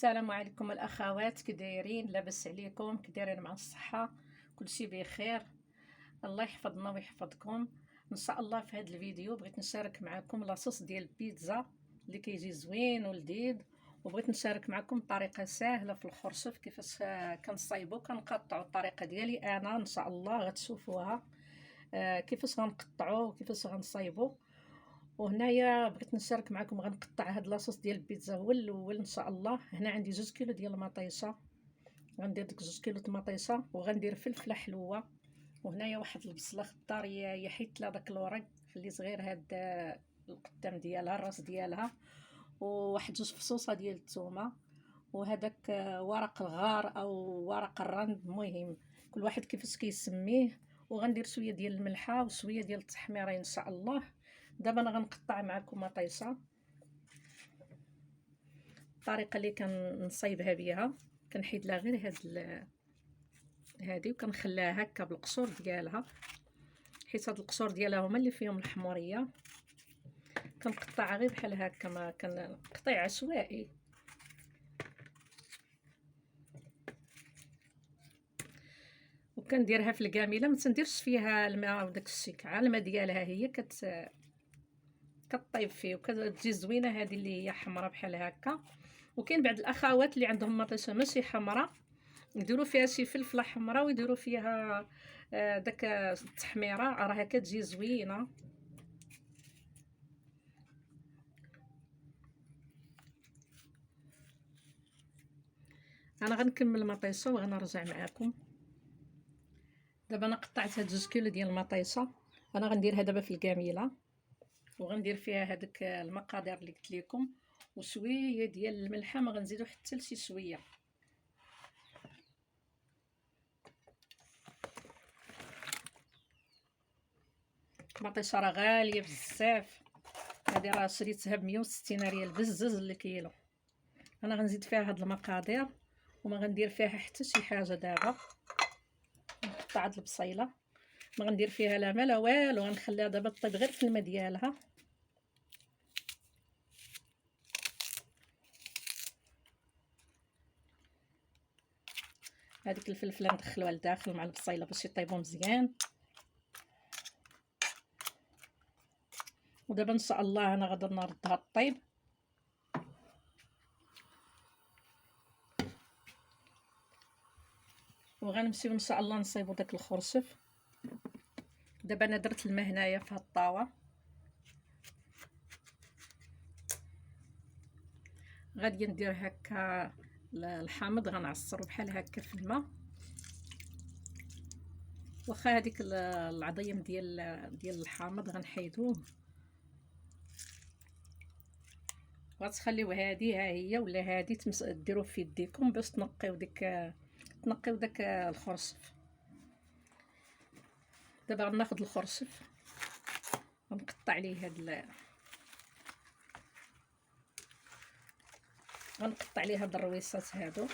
السلام عليكم الاخوات، كي دايرين؟ لاباس عليكم؟ كي دايرين مع الصحه؟ كلشي بخير. الله يحفظنا ويحفظكم. ان شاء الله في هذا الفيديو بغيت نشارك معكم لاصوص ديال البيتزا اللي كيجي زوين ولذيذ، وبغيت نشارك معكم طريقه سهله في الخرشف كيفاش كنصايبو كنقطعوا. الطريقه ديالي انا ان شاء الله غتشوفوها كيفاش غنقطعوا وكيفاش غنصايبوا. وهنايا بغيت نشارك معكم غنقطع هاد لاصوص ديال البيتزا هو الاول ان شاء الله. هنا عندي 2 كيلو ديال المطيشه، غندير ديك 2 كيلو المطيشه، وغندير فلفله حلوه، وهنايا واحد البصله خضار حيت لا داك الورق خليت غير هاد القدام ديالها الراس ديالها، وواحد 2 فصوصه ديال الثومه، وهداك ورق الغار او ورق الرند، المهم كل واحد كيفاش كيسميه. وغندير شويه ديال الملحه وشويه ديال التحميره ان شاء الله. دابا انا غنقطع معكم مطيشه. الطريقه اللي كنصايبها بها كنحيد لها غير هادي وكنخليها هكا بالقشور ديالها، حيت هاد القشور ديالها هما اللي فيهم الحموريه. كنقطعها غير بحال هكا، ما كنقطيع عشوائي. وكنديرها في الكاميله، ما تنديرش فيها الماء وداك الشيء، كاع الماء ديالها هي كطيب فيه وكتجي زوينه. هذه اللي هي حمراء بحال هكا. وكاين بعض الاخوات اللي عندهم مطيشه ماشي حمراء يديروا فيها شي فلفله حمراء ويديروا فيها داك التحميره، راها كتجي زوينه. انا غنكمل المطيشه وغنرجع معكم. دابا انا قطعت هاد 2 كيلو ديال المطيشه، انا غنديرها دابا في الكاميله، وغندير فيها هذوك المقادير اللي قلت لكم، وشويه ديال الملحه، ما غنزيدو حتى لشي شويه. المطيشه راه غاليه بزاف، هذه راه شريتها ب160 ريال بزز الكيلو. انا غنزيد فيها هاد المقادير وما غندير فيها حتى شي حاجه. دابا نقطع هاد البصيله، ما غندير فيها لا ما لا والو، غنخليها دابا طيب غير في الماء ديالها. هذيك الفلفله ندخلوها لداخل مع البصيله باش يطيبوا مزيان. ودابا ان شاء الله انا غادي نردها الطيب. وغنمشيو ان شاء الله نصايبوا داك الخرشف. دابا انا درت الماء هنايا في هاد الطاوه، غادي ندير هكا الحامض، غنعصرو بحال هكا في الماء. واخا هذيك العظيم ديال الحامض غنحيدوه، غتخليو هادي ها هي ولا هادي ديروا في يديكم باش تنقيو داك الخرشف. دابا غناخذ الخرشف غنقطع عليه غنقطع عليه هاد الرويصات هادو.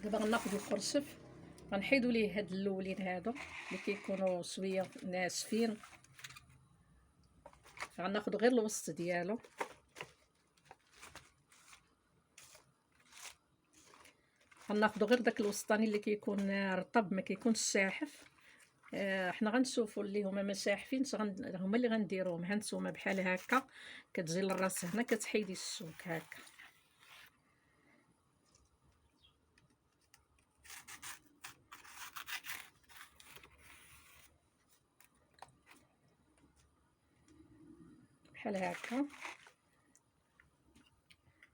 دابا غناخذ الخرشف غنحيدوا ليه هاد اللولين هادو اللي كيكونوا شويه ناشفين، غناخذ غير الوسط ديالو. غناخذ غير داك الوسطاني اللي كيكون رطب ما كيكونش شاحف. حنا غنشوفوا اللي هما ما شاحفينش هما اللي غنديروهم. ها نتوما بحال هكا كتجي للراس هنا كتحيدي الشوك هكا. بحال هكا.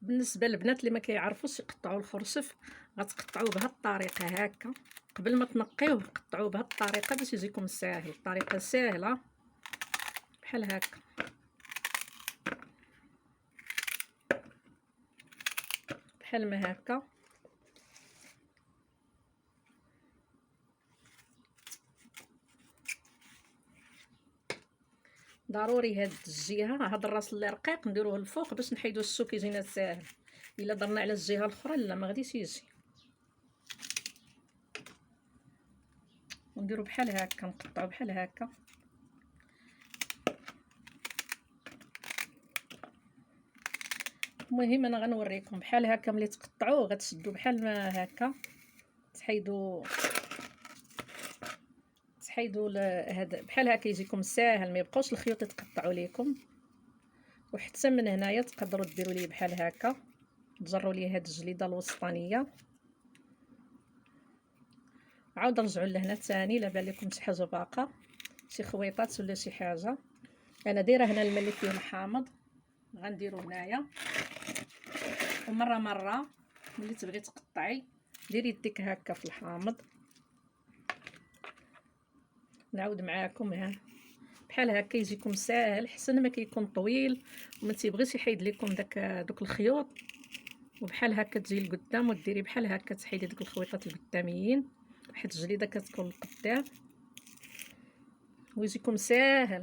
بالنسبه للبنات اللي ما كيعرفوش يقطعوا الخرشف، غتقطعوه بهذه الطريقه هكا. قبل ما تنقيوه قطعوه بهذه الطريقه باش يجيكم ساهل. طريقه سهله بحال هكا. بحال ما هكا. ضروري هاد الجهه، هاد الراس اللي رقيق نديروه الفوق باش نحيدو السوك يجينا ساهل. الا درنا على الجهه الاخرى لا ما غاديش يجي. ونديرو بحال هكا، نقطعو بحال هكا. المهم انا غنوريكم بحال هكا. ملي تقطعوه غتشدو بحال ما هكا، تحيدو هذا بحال هكا يجيكم ساهل، ما يبقاوش الخيوط يتقطعوا ليكم. وحتى من هنايا تقدروا ديروا ليه بحال هكا، تجروا ليه هاد الجليده الوسطانيه، عاود رجعوا لهنا ثاني. لا بان لكم شي حاجه باقا، شي خويطات ولا شي حاجه. انا دايره هنا الماء اللي فيه الحامض غنديرو هنايا. ومره مره ملي تبغي تقطعي ديري يديك هكا في الحامض. نعاود معاكم ها بحال هكا يجيكم ساهل، حسن ما كيكون طويل وما تيبغيش يحيد لكم دوك الخيوط. وبحال هكا تجي لقدام وديري بحال هكا تحيدي دوك الخويطات القداميين، حيت الجليده كتكون لقدام ويجيكم ساهل.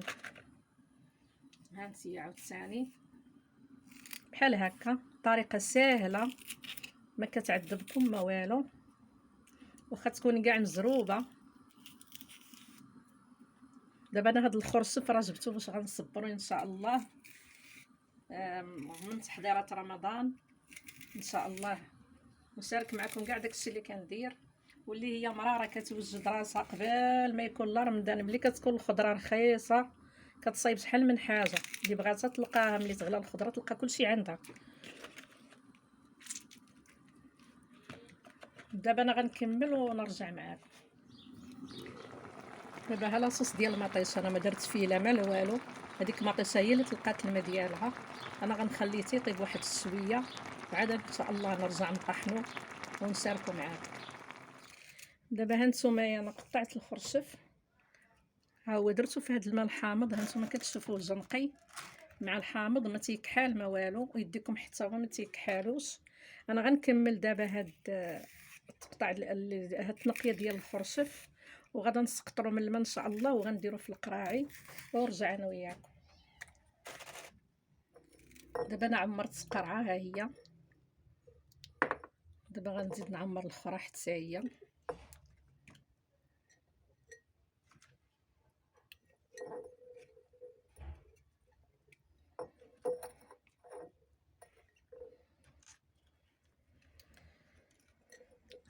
هانتي عاود ثاني بحال هكا، طريقه ساهله ما كتعذبكم ما والو، واخا تكوني كاع مزروبه. دابا انا هاد الخرشف راه جبتو باش غنصبرو ان شاء الله من تحضيرات رمضان ان شاء الله، نشارك معكم كاع داكشي اللي كندير. واللي هي مراره كتوجد راسها قبل ما يكون لا رمضان، ملي كتكون الخضره رخيصه كتصايب شحال من حاجه. اللي بغاتها تلقاها، ملي تغلى الخضره تلقى كلشي عندها. دابا انا غنكمل ونرجع معاكم. دابا ها لاصوص ديال المطيشه، انا ما درت فيه لا ما لا والو. هذيك المطيشه هي اللي تلقات الماء ديالها. انا غنخليه تيطيب واحد الشويه، وعاد ان شاء الله نرجع نطحنو ونشاركو معاكم. دابا هانتوما انا قطعت الخرشف، ها هو درتو في هذا الماء الحامض. هانتوما كتشوفوه جنقي مع الحامض، ما تيكحال ما والو، ويديكم حتى هو ما تيكحالوش. انا غنكمل دابا هاد التقطع هاد التنقيه ديال الخرشف، وغادا نسقطرو من الماء ان شاء الله، وغنديرو في القراعي ونرجع انا وياكم. دابا انا عمرت قرعه ها هي، دابا غنزيد نعمر الاخرى حتى هي.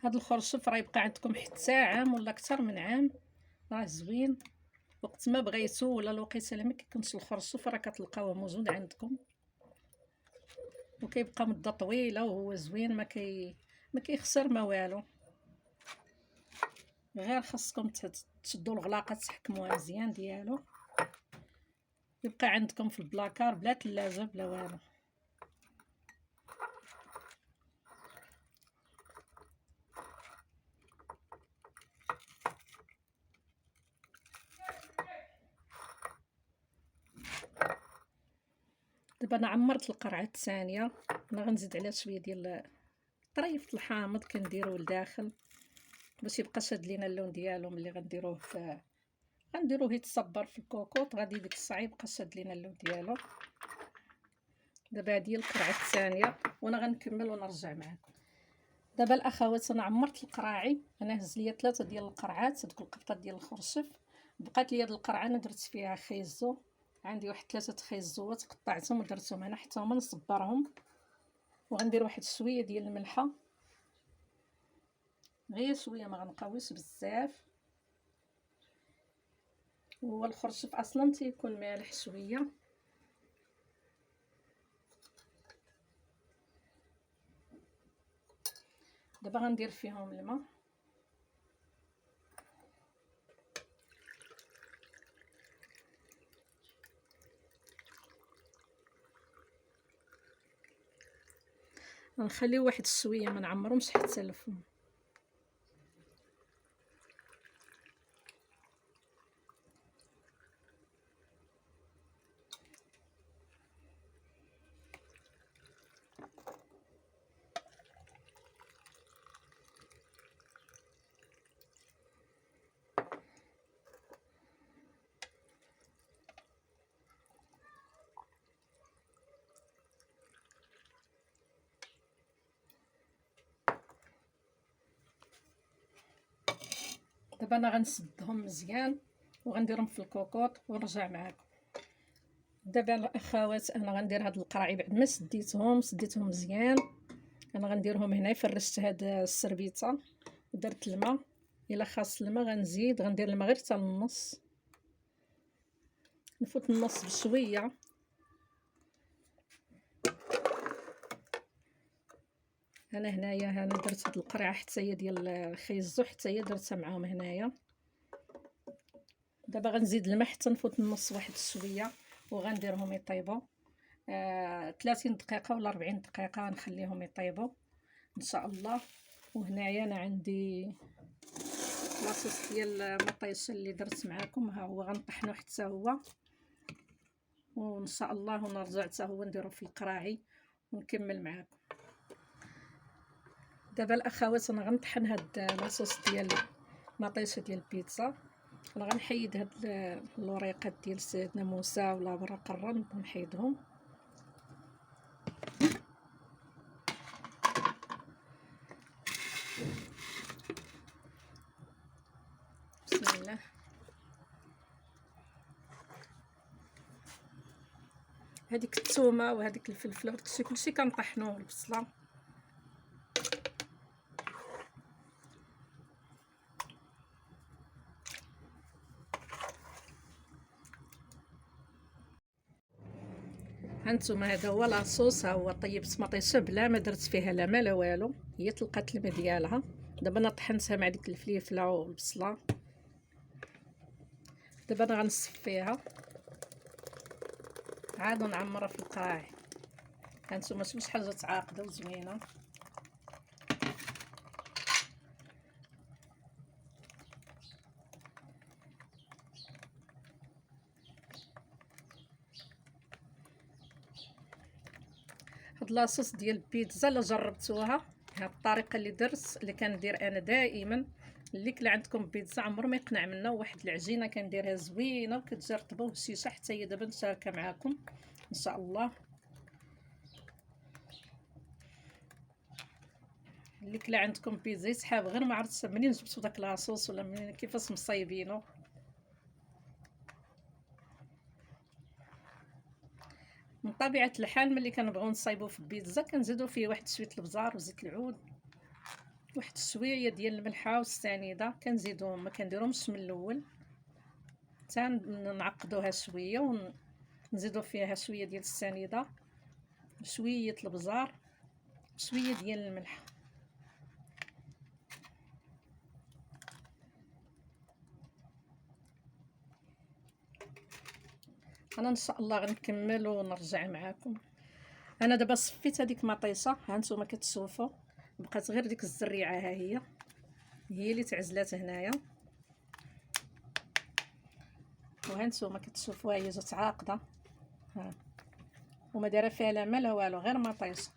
هاد الخرشف راه يبقى عندكم حتى عام ولا اكثر من عام، راه زوين. وقت ما بغيتو ولا الوقيته اللي ما كيكونش الخرشف راه كتلقاوه موجود عندكم، وكيبقى مده طويله وهو زوين، ما كيخسر ما والو. غير خاصكم تشدوا الغلاقه تحكموها مزيان ديالو، يبقى عندكم في البلاكار بلا ثلاجه بلا والو. دابا انا عمرت القرعه الثانيه، انا غنزيد عليها شويه ديال طريفه الحامض كنديروه لداخل باش يبقى شاد لينا اللون ديالو. ملي غنديروه يتصبر في الكوكوط، غادي ديك الساعه يبقى شاد لينا اللون ديالو. دابا هذه هي القرعه الثانيه وانا غنكمل ونرجع معكم. دابا الاخوات انا عمرت القراعي، انا هز ليا 3 ديال القرعات، هذوك القبطات ديال الخرشف. بقات ليا هاد القرعه انا درت فيها خيزو، عندي واحد 3 خيزوات قطعتهم ودرتهم هنا حتى هما نصبرهم. وغندير واحد شويه ديال الملحه، غير شويه ما غنقاويش بزاف. هو الخرشف اصلا تيكون مالح شويه. دابا غندير فيهم الماء، غنخليو واحد الشويه ما نعمرهمش حتى الفم. دابا انا غنسدهم مزيان وغنديرهم في الكوكوط ونرجع معاكم. دابا الاخوات انا غندير هاد القراعي بعد ما سديتهم مزيان. انا غنديرهم هنا، فرشت هاد السربيته ودرت الماء. الا خاص الماء غندير الماء غير حتى النص، نفوت النص بشويه. انا هنايا درت هاد القرعه حتى هي ديال الخيزو، حتى هي درتها معاهم هنايا. دابا غنزيد الماء حتى نفوت النص واحد شويه وغنديرهم يطيبوا 30 دقيقه ولا 40 دقيقه، غنخليهم يطيبوا ان شاء الله. وهنايا انا عندي لاصوص ديال المطيشه اللي درت معاكم، ها هو غنطحنو حتى هو وان شاء الله ونرجع حتى هو نديرو في القراعي ونكمل معاكم. دابا الاخوات انا غنطحن هاد لاصوص ديال المطيشه ديال البيتزا. انا غنحيد هاد الوريقات ديال سيدنا موسى ولا ورق الرند، نحيدهم. بسم الله. هذيك الثومه وهذيك الفلفله كلشي كنطحنوه، البصله. هانتوما هذا هو لاصوص، ها هو طيبت مطيشه بلا ما درت فيها لا ما لا والو، هي تلقات الماء ديالها. دابا انا طحنتها مع ديك الفليفله والبصله. دابا انا غنصفيها عاد نعمرها في القاع. هانتوما شوف شحال جات عاقده وزوينه. هاد لاصوص ديال البيتزا الا جربتوها، هاد الطريقه اللي درت اللي كندير انا دائما، اللي كلا عندكم بيتزا عمر ما يقنع منا، واحد العجينه كنديرها زوينه وكتجربوا هشيشه حتى هي دابا نشاركها معكم ان شاء الله. اللي كلا عندكم بيتزا يسحاب غير ما عرفتش منين جبتو داك لاصوص ولا منين كيفاش مصايبينو. من طبيعه الحال ملي كنبغيو نصايبو في البيتزا كنزيدو فيه واحد شويه البزار وزيت العود، واحد شويه ديال الملحه والسنيده كنزيدوهم، ما كنديرهمش من الاول حتى نعقدوها شويه ونزيدو فيها شويه ديال السنيده شويه البزار شويه ديال الملح. انا ان شاء الله غنكمل ونرجع معكم. انا دابا صفيت هذيك مطيشه، ها نتوما كتشوفوا بقات غير ديك الزريعه، ها هي اللي تعزلات هنايا. وها نتوما كتشوفوها هي جات عاقده، ها وما دايره فيها لا ما لا والو، غير مطيشه.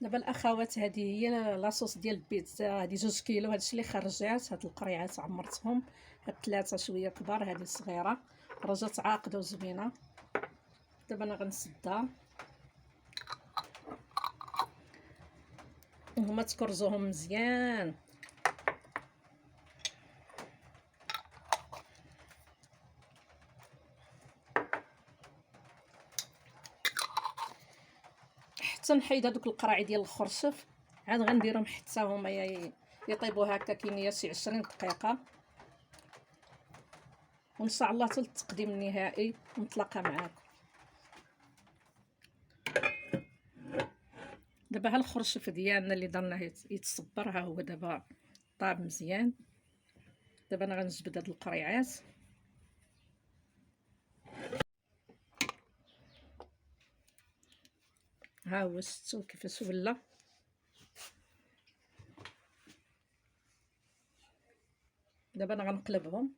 دابا الاخوات هذه هي لاصوص ديال البيتزا، هذه 2 كيلو، هادشي اللي خرجات. هاد القريعات عمرتهم، هاد 3 شويه كبار، هذه صغيره رجات عاقده وزوينه. دابا انا غنسدها وهما تكرزوهم مزيان. حتى نحيد هذوك القراعي ديال الخرشف، عاد غنديرهم حتى هما يطيبوا هكا كيميه شي 20 دقيقه، وان شاء الله حتى التقديم النهائي نتلاقى معاكم. دابا ها الخرشف ديالنا اللي درناه يتصبر، ها هو دابا طاب مزيان. دابا انا غنجبد هاد القريعات، ها هو شفتوا كيفاش ولا. دابا انا غنقلبهم.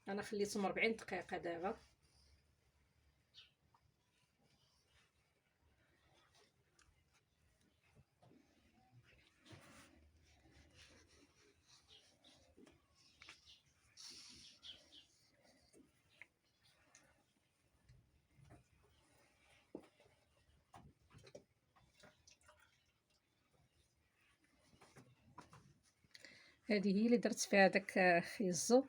انا خليتهم 40 دقيقه دابا. هذه هي اللي درت فيها داك خيزو.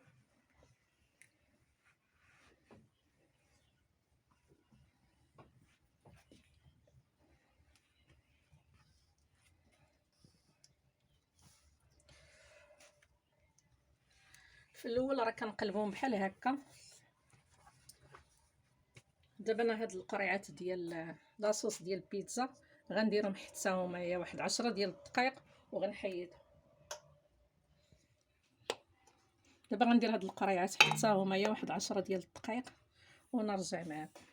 في الاول راه كنقلبهم بحال هكا. دابا انا هاد القريعات ديال لاصوص ديال البيتزا غنديرهم حتى هما واحد 10 ديال الدقائق وغنحيدهم. دابا غندير هاد القريعات حتى هما واحد 10 ديال الدقائق ونرجع معاكم.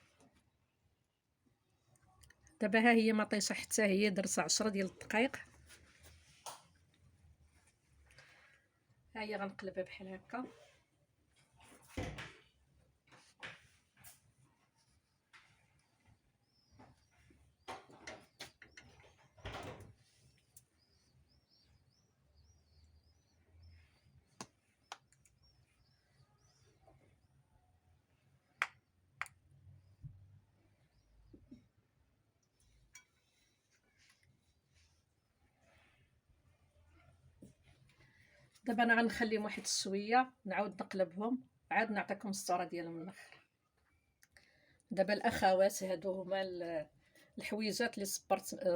دابا ها هي مطيشه حتى هي درت 10 ديال الدقائق. ها هي غنقلبها بحال هكا. دابا انا غنخليهم واحد الشويه نعاود نقلبهم عاد نعطيكم الصوره ديالهم من الاخر. دابا الاخوات هادو هما الحويجات اللي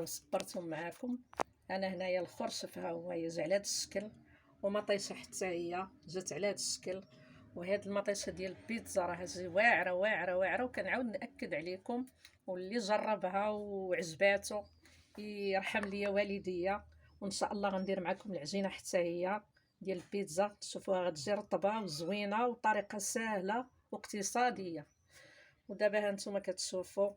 صبرتهم معاكم. انا هنايا الخرشف ها هو جا على هذا الشكل، ومطيشه حتى هي جات على هذا الشكل. وهاد المطيشه ديال البيتزا راه جي واعره واعره واعره، وكنعاود ناكد عليكم واللي جربها وعجباتو يرحم ليا والديا. وان شاء الله غندير معكم العجينه حتى هي ديال البيتزا تشوفوها غتجي رطبه وزوينه وطريقه سهله واقتصاديه. ودابا ها نتوما كتشوفوا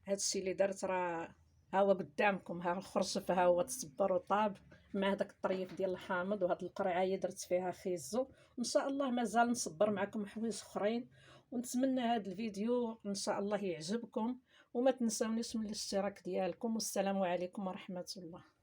هادشي اللي درت راه ها هو قدامكم. ها الخرشف ها هو تصبر وطاب مع داك الطريف ديال الحامض. وهاد القرعه هي درت فيها خيزو. ان شاء الله مازال نصبر معكم حوايج اخرين. ونتمنى هاد الفيديو ان شاء الله يعجبكم، وما تنساونيش من الاشتراك ديالكم. والسلام عليكم ورحمه الله.